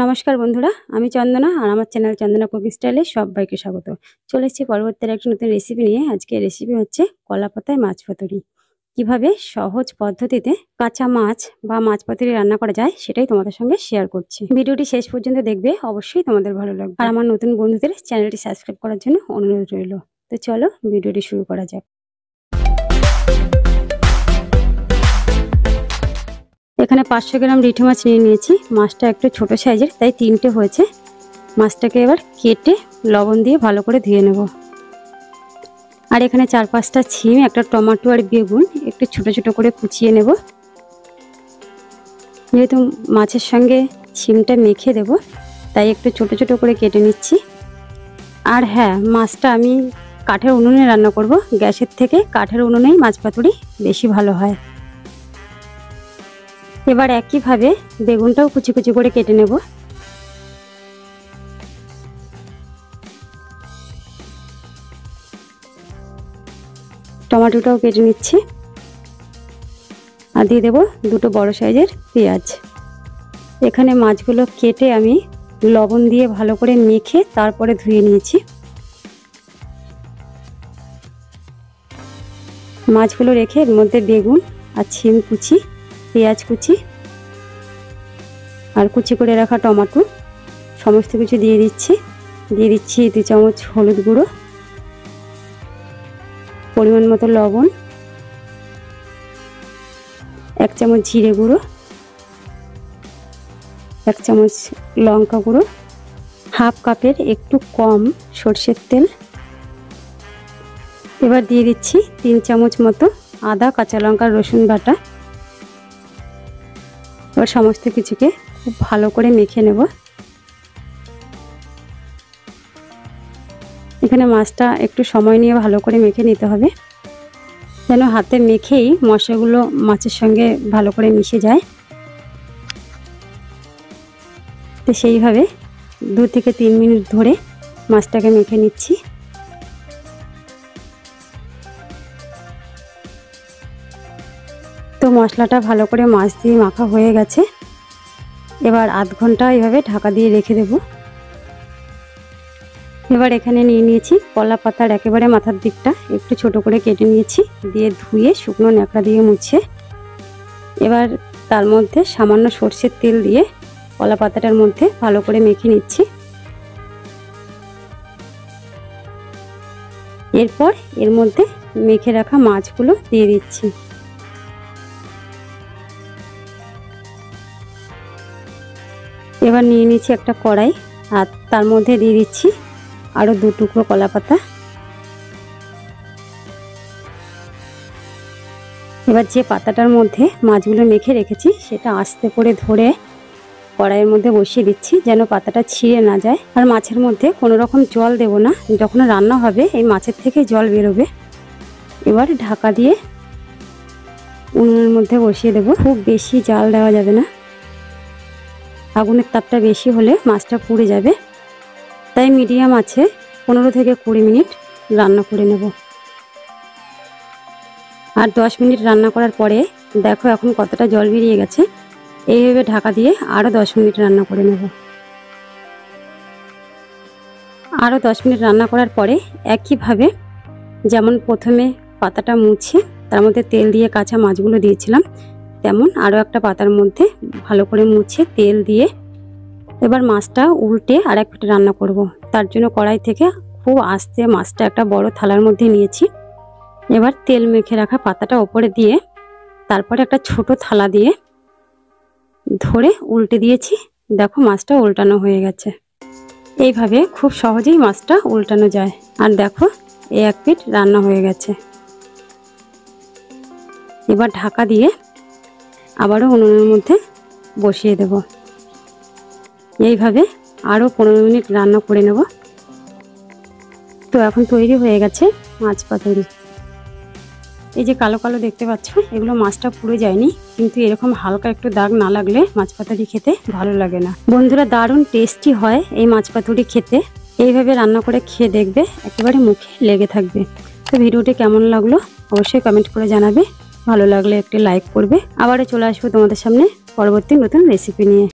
নমস্কার বন্ধুরা, আমি চন্দনা আর আমার চ্যানেল চন্দনা কুকিং স্টাইলে সবাইকে স্বাগত। চলে এসেছি পরবর্তীর একটা নতুন রেসিপি নিয়ে। আজকে রেসিপি হচ্ছে কলা পাতায় মাছ পাতুরি। কিভাবে সহজ পদ্ধতিতে কাঁচা মাছ বা মাছ পাতুরি রান্না করা যায় সেটাই তোমাদের সঙ্গে শেয়ার করছি। ভিডিওটি শেষ পর্যন্ত দেখবে, অবশ্যই তোমাদের ভালো লাগবে। আর আমার নতুন বন্ধুদের চ্যানেলটি সাবস্ক্রাইব করার জন্য অনুরোধ রইল। তো চলো ভিডিওটি শুরু করা যাক। এখানে 500 গ্রাম রিঠে মাছ নিয়ে নিয়েছি। মাছটা একটু ছোট সাইজের, তাই 3টে হয়েছে। মাছটাকে এবার কেটে লবণ দিয়ে ভালো করে ধুয়ে নেব। আর এখানে 4-5টা ছিম, একটা টমেটো আর বেগুন একটু ছোট ছোট করে কুচিয়ে নেব। যেহেতু মাছের সঙ্গে ছিমটা মেখে দেব, তাই একটু ছোট ছোট করে কেটে নিচ্ছি। আর হ্যাঁ, মাছটা আমি কাঠের উনুনে রান্না করব। গ্যাসের থেকে কাঠের উনুনেই মাছ পাতুরি বেশি ভালো হয়। এবার একইভাবে বেগুনটাও কুচি কুচি করে কেটে নেব। টমেটোটাও কেটে নিচ্ছি। আর দিয়ে দেবো 2টো বড় সাইজের পেঁয়াজ। এখানে মাছগুলো কেটে আমি লবণ দিয়ে ভালো করে মেখে তারপরে ধুয়ে নিয়েছি। মাছগুলো রেখে এর মধ্যে বেগুন আর ছিম কুচি, পেঁয়াজ কুচি আর কুচি করে রাখা টমেটো সমস্ত কিছু দিয়ে দিচ্ছি। দিয়ে দিচ্ছি 2 চামচ হলুদ গুঁড়ো, পরিমাণ মতো লবণ, 1 চামচ জিরে গুঁড়ো, 1 চামচ লঙ্কা গুঁড়ো, হাফ কাপের একটু কম সরষের তেল। এবার দিয়ে দিচ্ছি 3 চামচ মতো আদা, কাঁচা লঙ্কা, রসুন বাটা। এবার সমস্ত কিছুকে খুব ভালো করে মেখে নেব। এখানে মাছটা একটু সময় নিয়ে ভালো করে মেখে নিতে হবে, যেন হাতে মেখেই মশলাগুলো মাছের সঙ্গে ভালো করে মিশে যায়। তো সেইভাবে 2 থেকে 3 মিনিট ধরে মাছটাকে মেখে নিচ্ছি। তো মশলাটা ভালো করে মাছ দিয়ে মাখা হয়ে গেছে। এবার আধ ঘন্টা এইভাবে ঢাকা দিয়ে রেখে দেব। এবার এখানে নিয়ে নিয়েছি কলা পাতার একেবারে মাথার দিকটা একটু ছোট করে কেটে নিয়েছি, দিয়ে ধুয়ে শুকনো ন্যাকড়া দিয়ে মুছে এবার তার মধ্যে সামান্য সরষের তেল দিয়ে কলা পাতাটার মধ্যে ভালো করে মেখে নিচ্ছি। এরপর এর মধ্যে মেখে রাখা মাছগুলো দিয়ে দিচ্ছি। এবার নিয়ে নিচ্ছি একটা কড়াই, আর তার মধ্যে দিয়ে দিচ্ছি আরো 2 টুকরো কলা পাতা। এবার যে পাতাটার মধ্যে মাছগুলো মেখে রেখেছি সেটা আস্তে করে ধরে কড়াইয়ের মধ্যে বসিয়ে দিচ্ছি, যেন পাতাটা ছিঁড়ে না যায়। আর মাছের মধ্যে কোনো রকম জল দেব না, যখন রান্না হবে এই মাছের থেকে জল বেরোবে। এবার ঢাকা দিয়ে উনুনের মধ্যে বসিয়ে দেব। খুব বেশি জাল দেওয়া যাবে না, আগুনের তাপটা বেশি হলে মাছটা পুড়ে যাবে। তাই মিডিয়াম আছে 15 থেকে 20 মিনিট রান্না করে নেব। আর 10 মিনিট রান্না করার পরে দেখো এখন কতটা জল বেরিয়ে গেছে। এইভাবে ঢাকা দিয়ে আরো 10 মিনিট রান্না করে নেব। আরো 10 মিনিট রান্না করার পরে একইভাবে যেমন প্রথমে পাতাটা মুছে তার মধ্যে তেল দিয়ে কাঁচা মাছগুলো দিয়েছিলাম, তেমন আরো একটা পাতার মধ্যে ভালো করে মুছে তেল দিয়ে এবার মাছটা উল্টে আর এক পিঠে রান্না করব। তার জন্য কড়াই থেকে খুব আস্তে মাছটা একটা বড় থালার মধ্যে নিয়েছি। এবার তেল মেখে রাখা পাতাটা ওপরে দিয়ে তারপরে একটা ছোট থালা দিয়ে ধরে উল্টে দিয়েছি। দেখো মাছটা উল্টানো হয়ে গেছে। এইভাবে খুব সহজেই মাছটা উল্টানো যায়। আর দেখো এই এক পিঠ রান্না হয়ে গেছে। এবার ঢাকা দিয়ে আবারও উনুনের মধ্যে বসিয়ে দেব। এইভাবে আরো 15 মিনিট রান্না করে নেব। তো এখন তৈরি হয়ে গেছে মাছ পাতুরি। এই যে কালো কালো দেখতে পাচ্ছ, এগুলো মাছটা পুড়ে যায়নি, কিন্তু এরকম হালকা একটু দাগ না লাগলে মাছ পাতুরি খেতে ভালো লাগে না। বন্ধুরা, দারুণ টেস্টি হয় এই মাছ পাতুরি খেতে। এইভাবে রান্না করে খেয়ে দেখবে, একেবারে মুখে লেগে থাকবে। তো ভিডিওটি কেমন লাগলো অবশ্যই কমেন্ট করে জানাবে। ভালো লাগলে একটি লাইক করবে। আবারও চলে আসবো তোমাদের সামনে পরবর্তী নতুন রেসিপি নিয়ে।